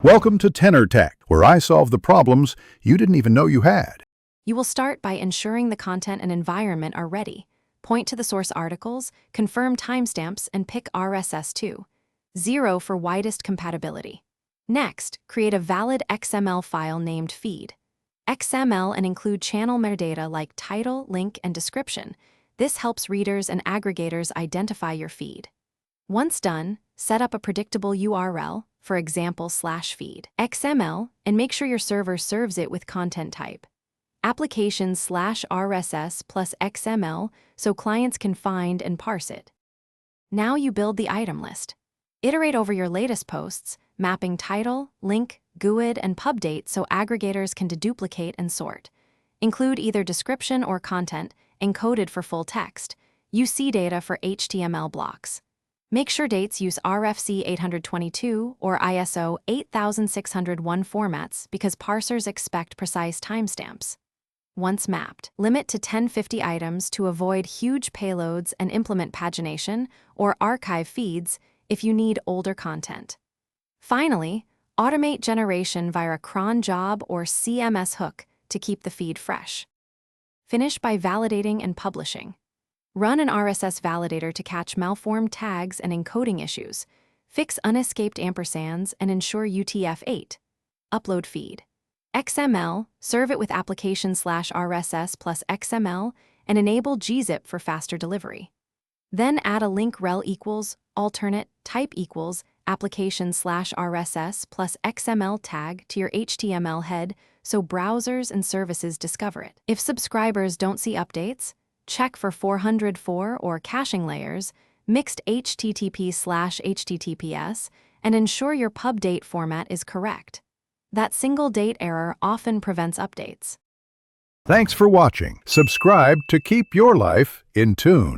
Welcome to Tenor Tech, where I solve the problems you didn't even know you had. You will start by ensuring the content and environment are ready. Point to the source articles, confirm timestamps, and pick RSS2. 0 for widest compatibility. Next, create a valid XML file named feed. XML and include channel metadata like title, link, and description. This helps readers and aggregators identify your feed. Once done, set up a predictable URL, for example /feed XML, and make sure your server serves it with content type. Applications/RSS plus XML so clients can find and parse it. Now you build the item list. Iterate over your latest posts, mapping title, link, GUID, and pub date so aggregators can deduplicate and sort. Include either description or content, encoded for full text. UC data for HTML blocks. Make sure dates use RFC 822 or ISO 8601 formats because parsers expect precise timestamps. Once mapped, limit to 1050 items to avoid huge payloads and implement pagination or archive feeds if you need older content. Finally, automate generation via a cron job or CMS hook to keep the feed fresh. Finish by validating and publishing. Run an RSS validator to catch malformed tags and encoding issues. Fix unescaped ampersands and ensure UTF-8. Upload feed. XML, serve it with application/RSS plus XML, and enable gzip for faster delivery. Then add a link rel equals, alternate, type equals, application/RSS plus XML tag to your HTML head so browsers and services discover it. If subscribers don't see updates, check for 404 or caching layers, mixed HTTP/HTTPS, and ensure your pub date format is correct. That single date error often prevents updates. Thanks for watching. Subscribe to keep your life in tune.